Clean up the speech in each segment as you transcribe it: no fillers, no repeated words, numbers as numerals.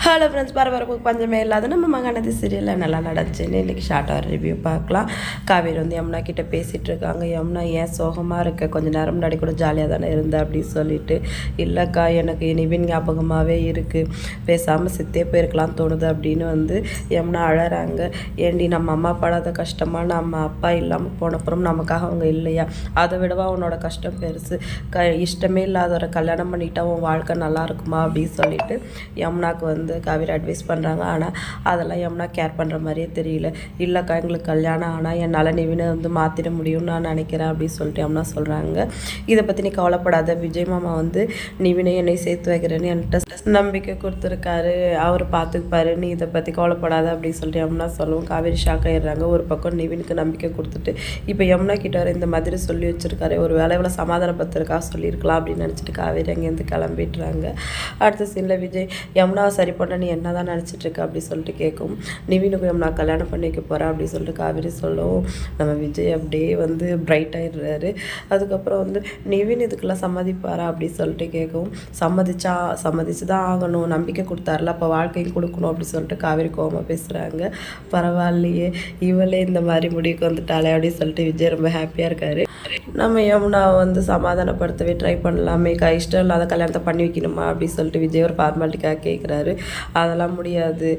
Hello friends, பரபரப்புக்கு பஞ்சமே இல்லாத நம்ம மகாநதி சீரியலில் நல்லா நடந்துச்சுன்னு இன்றைக்கி ஷார்ட்டாக ரிவ்யூ பார்க்கலாம். காவேரி வந்து யமுனா கிட்டே பேசிகிட்டு இருக்காங்க. யமுனா ஏன் சோகமாக இருக்க, கொஞ்சம் நேரம் முன்னாடி கூட ஜாலியாக தானே இருந்தேன் அப்படின்னு சொல்லிட்டு. இல்லைக்கா, எனக்கு நிவின் ஞாபகமாகவே இருக்குது, பேசாமல் சித்தே போயிருக்கலாம் தோணுது அப்படின்னு வந்து யமுனா அழறாங்க. ஏண்டி, நம்ம அம்மா படாத கஷ்டமாக, நம்ம அப்பா இல்லாமல் போனப்புறம் நமக்காக அவங்க இல்லையா? அதை விடவா அவனோட கஷ்டம் பெருசு? இஷ்டமே இல்லாதவரை கல்யாணம் பண்ணிட்டா உன் வாழ்க்கை நல்லா இருக்குமா அப்படின்னு சொல்லிட்டு யமுனாவுக்கு வந்து காவேரி அட்வைஸ் பண்ணுறாங்க. ஆனால் அதெல்லாம் யமுனா கேர் பண்ணுற மாதிரியே தெரியல. இல்லைக்கா, எங்களுக்கு கல்யாணம் ஆனால் என்னால் நிவினை வந்து மாற்றிட முடியும்னு நான் நினைக்கிறேன் அப்படின்னு சொல்லிட்டு யமுனா சொல்கிறாங்க. இதை பற்றி நீ கவலைப்படாத, விஜய் மாமா வந்து நிவினை என்னை சேர்த்து வைக்கிறேன்னு என்கிட்ட நம்பிக்கை கொடுத்துருக்காரு, அவர் பார்த்துப்பாரு, நீ இதை பற்றி கவலைப்படாத அப்படின்னு சொல்லிட்டு யமுனா சொல்லவும் காவேரி ஷாக் ஆகிடுறாங்க. ஒரு பக்கம் நிவினுக்கு நம்பிக்கை கொடுத்துட்டு இப்போ யமுனா கிட்ட வர இந்த மாதிரி சொல்லி வச்சுருக்காரு, ஒரு வேலையில் சமாதானப்படுத்துறதுக்காக சொல்லியிருக்கலாம் அப்படின்னு நினச்சிட்டு காவேரி அங்கேருந்து கிளம்பிடுறாங்க. அடுத்த சீனில் விஜய் யமுனாவை சரி பண்ண நீ என்ன தான் நினச்சிட்ருக்க அப்படி சொல்லிட்டு கேட்கும். நிவினுக்கு யமுனா கல்யாணம் பண்ணிக்க போகிறேன் அப்படின்னு சொல்லிட்டு காவேரி சொல்லவும் நம்ம விஜய் அப்படியே வந்து பிரைட் ஆகிடுறாரு. அதுக்கப்புறம் வந்து நிவின் இதுக்கெல்லாம் சம்மதிப்பாரா அப்படின்னு சொல்லிட்டு கேட்கவும், சம்மதிச்சு தான் ஆகணும், நம்பிக்கை கொடுத்தாருல, அப்போ வாழ்க்கையும் கொடுக்கணும் அப்படி சொல்லிட்டு காவேரி கோவமாக பேசுகிறாங்க. பரவாயில்லையே, இவளே இந்த மாதிரி முடிவுக்கு வந்துட்டாளே அப்படின்னு சொல்லிட்டு விஜய் ரொம்ப ஹாப்பியாக இருக்காரு. நம்ம யமுனாவை வந்து சமாதானப்படுத்தவே ட்ரை பண்ணலாமே, இஷ்டம் இல்லாத கல்யாணத்தை பண்ணி வைக்கணுமா அப்படின்னு சொல்லிட்டு விஜய் ஒரு ஃபார்மாலிட்டிக்காக கேட்குறாரு. அதெல்லாம் முடியாது,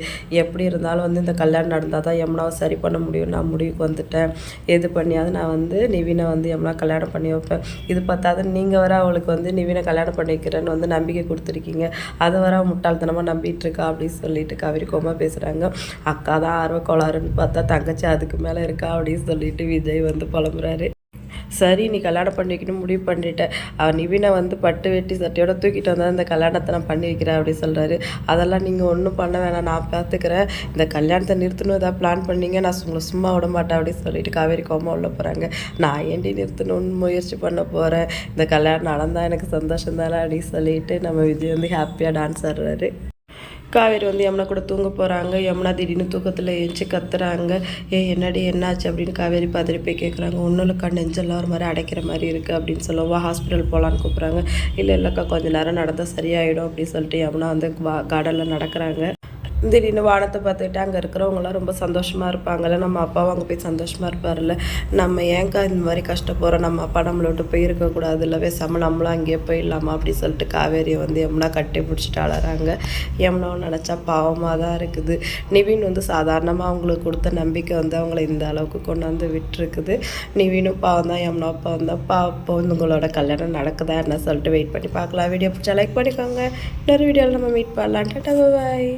எப்படி இருந்தாலும் வந்து இந்த கல்யாணம் நடந்தால் தான் யமுனாவை சரி பண்ண முடியும், நான் முடிவுக்கு வந்துட்டேன், எது பண்ணியாவது நான் வந்து நிவினை வந்து யமுனா கல்யாணம் பண்ணி வைப்பேன். இது பார்த்தாது நீங்கள் வர அவளுக்கு வந்து நிவினை கல்யாணம் பண்ணி வைக்கிறேன்னு வந்து நம்பிக்கை கொடுத்துருக்கீங்க, அதை வர முட்டாள்தனமாக நம்பிட்டு இருக்கா அப்படின்னு சொல்லிட்டு காவேரி கோமா பேசுகிறாங்க. அக்கா தான் ஆர்வ கோளாறுன்னு பார்த்தா தங்கச்சி அதுக்கு மேலே இருக்கா அப்படின்னு சொல்லிட்டு விஜய் வந்து புலம்புறாரு. சரி, நீ கல்யாணம் பண்ணி வைக்கணும் முடிவு பண்ணிட்டேன், நிவினை வந்து பட்டு வெட்டி சட்டையோட தூக்கிட்டு வந்தால் இந்த கல்யாணத்தை நான் பண்ணி வைக்கிறேன் அப்படின்னு சொல்கிறாரு. அதெல்லாம் நீங்கள் ஒன்றும் பண்ண வேணாம், நான் பார்த்துக்கிறேன், இந்த கல்யாணத்தை நிறுத்தணும் ஏதாவது பிளான் பண்ணிங்க, நான் உங்களை சும்மா விட மாட்டேன் அப்படின்னு சொல்லிட்டு காவேரி கோமா உள்ள போகிறாங்க. நான் ஏண்டி நிறுத்தணும்னு முயற்சி பண்ண போகிறேன், இந்த கல்யாணம் நடந்தால் எனக்கு சந்தோஷம் தானே அப்படின்னு சொல்லிட்டு நம்ம விஜய் வந்து ஹாப்பியாக டான்ஸ் ஆடுறாரு. காவேரி வந்து யமுனா கூட தூங்க போகிறாங்க. யமுனா திடீர்னு தூக்கத்தில் எழுந்துச்சி கத்துறாங்க. என்னடி என்னாச்சு அப்படின்னு காவேரி பதறி போய் கேட்குறாங்க. ஒன்றும் இல்லைக்கா, நெஞ்செல்லாம் ஒரு மாதிரி அடைக்கிற மாதிரி இருக்குது அப்படின்னு சொல்லவா ஹாஸ்பிட்டல் போகலான்னு கூப்பிட்றாங்க. இல்லைக்கா, கொஞ்சம் நேரம் நடந்தால் சரியாயிடும் அப்படின்னு சொல்லிட்டு யமுனா வந்து கார்டனில் நடக்கிறாங்க. திடீர்னு வானத்தை பார்த்துக்கிட்டு அங்கே இருக்கிறவங்களாம் ரொம்ப சந்தோஷமாக இருப்பாங்கள்ல, நம்ம அப்பாவும் அங்கே போய் சந்தோஷமாக இருப்பார்ல, நம்ம ஏங்கா இந்த மாதிரி கஷ்டப்படுறோம், நம்ம அப்பா நம்மளை விட்டு போய் இருக்கக்கூடாது இல்லை, பேசாமல் நம்மளும் அங்கேயே போயிடலாமா அப்படி சொல்லிட்டு காவேரியை வந்து யமுனா கட்டி பிடிச்சிட்டு அழறாங்க. யமுனாவும் நினச்சா பாவமாக தான் இருக்குது. நிவின் வந்து சாதாரணமாக அவங்களுக்கு கொடுத்த நம்பிக்கை வந்து அவங்கள இந்த அளவுக்கு கொண்டாந்து விட்டுருக்குது. நிவினும் பாவம் தான், யமுனா பாவம் தான். பாப்போ உங்களோட கல்யாணம் நடக்குதா என்ன சொல்லிட்டு வெயிட் பண்ணி பார்க்கலாம். வீடியோ பிடிச்சா லைக் பண்ணிக்கோங்க. இன்னொரு வீடியோவில் நம்ம மீட் பண்ணலாம். டாடா, பாய்.